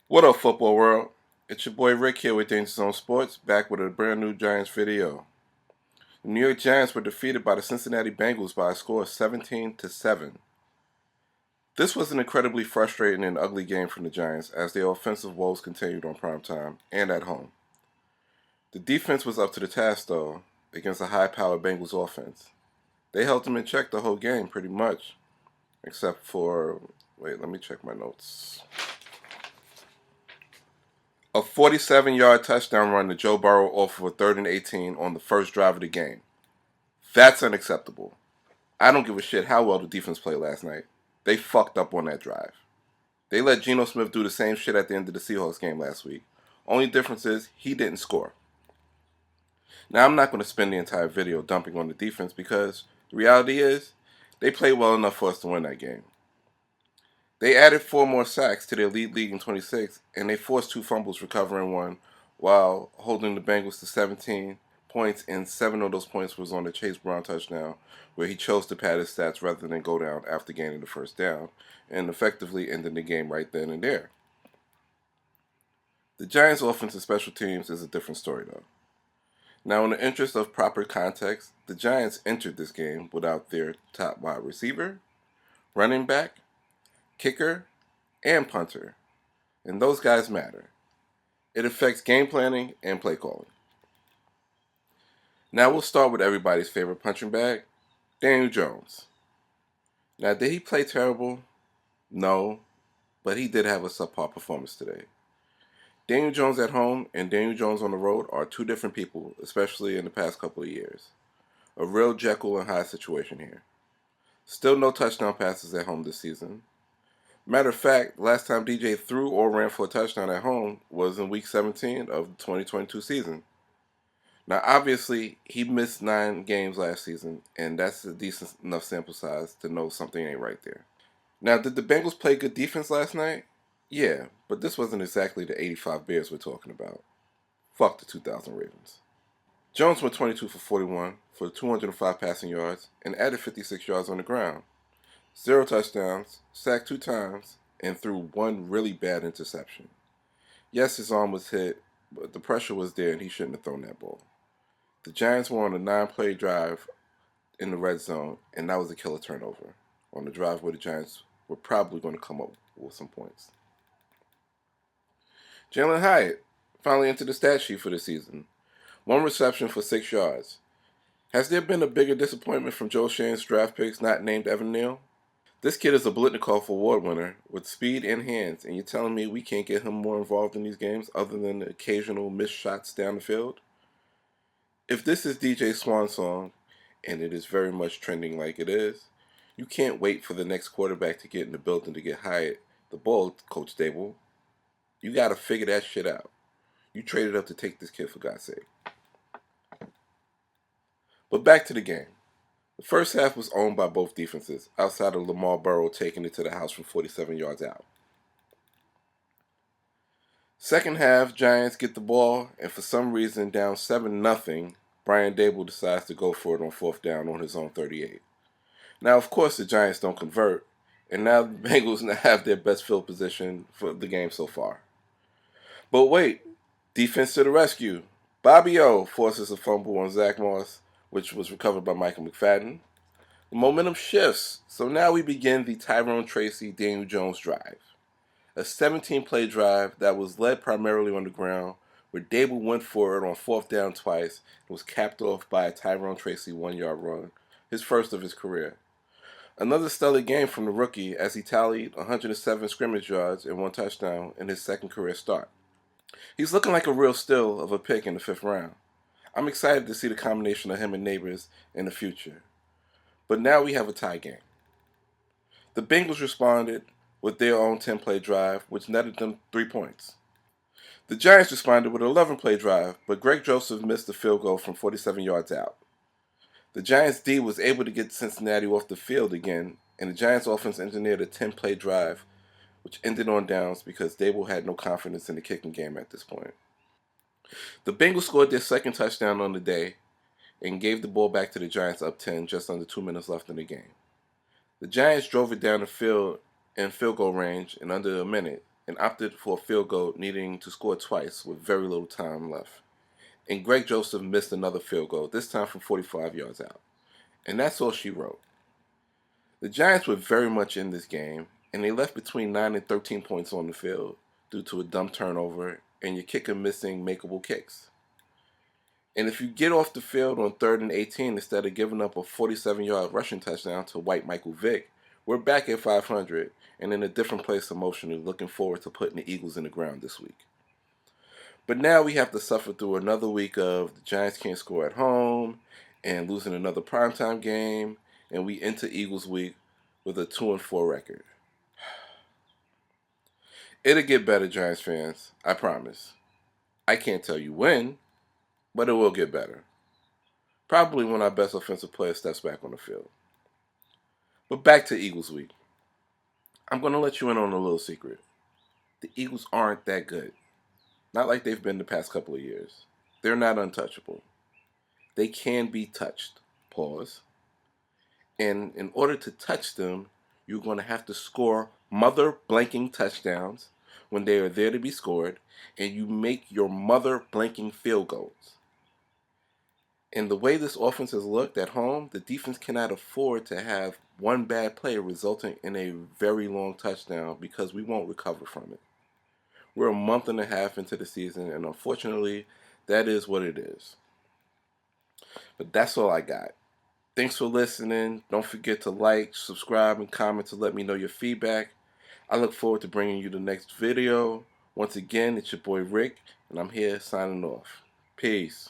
What up, football world? It's your boy Rick here with Danger Zone Sports, back with a brand new Giants video. The New York Giants were defeated by the Cincinnati Bengals by a score of 17-7. This was an incredibly frustrating and ugly game from the Giants as their offensive woes continued on primetime and at home. The defense was up to the task though against a high-powered Bengals offense. They held them in check the whole game pretty much, except for, wait, let me check my notes. A 47-yard touchdown run to Joe Burrow off of a 3rd and 18 on the first drive of the game. That's unacceptable. I don't give a shit how well the defense played last night. They fucked up on that drive. They let Geno Smith do the same shit at the end of the Seahawks game last week. Only difference is he didn't score. Now, I'm not going to spend the entire video dumping on the defense because the reality is they played well enough for us to win that game. They added 4 more sacks to their lead in 26, and they forced 2 fumbles, recovering 1, while holding the Bengals to 17 points, and 7 of those points was on the Chase Brown touchdown, where he chose to pad his stats rather than go down after gaining the first down, and effectively ending the game right then and there. The Giants' offense and special teams is a different story, though. Now, in the interest of proper context, the Giants entered this game without their top wide receiver, running back, kicker, and punter. And those guys matter. It affects game planning and play calling. Now we'll start with everybody's favorite punching bag, Daniel Jones. Now, did he play terrible? No, but he did have a subpar performance today. Daniel Jones at home and Daniel Jones on the road are 2 different people, especially in the past couple of years. A real Jekyll and Hyde situation here. Still no touchdown passes at home this season. Matter of fact, last time DJ threw or ran for a touchdown at home was in Week 17 of the 2022 season. Now, obviously, he missed 9 games last season, and that's a decent enough sample size to know something ain't right there. Now, did the Bengals play good defense last night? Yeah, but this wasn't exactly the 85 Bears we're talking about. Fuck the 2000 Ravens. Jones went 22 for 41 for 205 passing yards and added 56 yards on the ground. 0 touchdowns, sacked 2 times, and threw 1 really bad interception. Yes, his arm was hit, but the pressure was there and he shouldn't have thrown that ball. The Giants were on a 9-play drive in the red zone, and that was a killer turnover on the drive where the Giants were probably going to come up with some points. Jalin Hyatt finally entered the stat sheet for the season. 1 reception for 6 yards. Has there been a bigger disappointment from Joe Schoen's draft picks not named Evan Neal? This kid is a Blitnikoff Award winner with speed and hands, and you're telling me we can't get him more involved in these games other than the occasional missed shots down the field? If this is DJ's swan song, and it is very much trending like it is, you can't wait for the next quarterback to get in the building to get Hyatt the ball, Coach Dable. You got to figure that shit out. You traded up to take this kid, for God's sake. But back to the game. The first half was owned by both defenses, outside of Lamar Burrow taking it to the house from 47 yards out. Second half, Giants get the ball, and for some reason, down 7-0, Brian Dable decides to go for it on 4th down on his own 38. Now, of course, the Giants don't convert, and now the Bengals now have their best field position for the game so far. But wait, defense to the rescue. Bobby O forces a fumble on Zach Moss, which was recovered by Michael McFadden. The momentum shifts, so now we begin the Tyrone Tracy Daniel Jones drive. A 17-play drive that was led primarily on the ground, where Dable went for it on 4th down twice and was capped off by a Tyrone Tracy 1-yard run, his first of his career. Another stellar game from the rookie as he tallied 107 scrimmage yards and 1 touchdown in his 2nd career start. He's looking like a real steal of a pick in the 5th round. I'm excited to see the combination of him and Neighbors in the future. But now we have a tie game. The Bengals responded with their own 10-play drive, which netted them 3 points. The Giants responded with an 11-play drive, but Greg Joseph missed the field goal from 47 yards out. The Giants' D was able to get Cincinnati off the field again, and the Giants' offense engineered a 10-play drive, which ended on downs because Dable had no confidence in the kicking game at this point. The Bengals scored their 2nd touchdown on the day and gave the ball back to the Giants up 10 just under 2 minutes left in the game. The Giants drove it down the field in field goal range in under a minute and opted for a field goal, needing to score twice with very little time left. And Greg Joseph missed another field goal, this time from 45 yards out. And that's all she wrote. The Giants were very much in this game, and they left between 9 and 13 points on the field due to a dumb turnover and your kicker missing makeable kicks. And if you get off the field on 3rd and 18 instead of giving up a 47-yard rushing touchdown to white Michael Vick, we're back at 500 and in a different place emotionally, looking forward to putting the Eagles in the ground this week. But now we have to suffer through another week of the Giants can't score at home and losing another primetime game, and we enter Eagles week with a 2-4 record. It'll get better, Giants fans, I promise. I can't tell you when, but it will get better. Probably when our best offensive player steps back on the field. But back to Eagles week. I'm going to let you in on a little secret. The Eagles aren't that good. Not like they've been the past couple of years. They're not untouchable. They can be touched. Pause. And in order to touch them, you're going to have to score mother blanking touchdowns when they are there to be scored, and you make your mother blanking field goals. And the way this offense has looked at home, the defense cannot afford to have one bad play resulting in a very long touchdown because we won't recover from it. We're a month and a half into the season, and unfortunately, that is what it is. But that's all I got. Thanks for listening. Don't forget to like, subscribe, and comment to let me know your feedback. I look forward to bringing you the next video. Once again, it's your boy Rick, and I'm here signing off. Peace.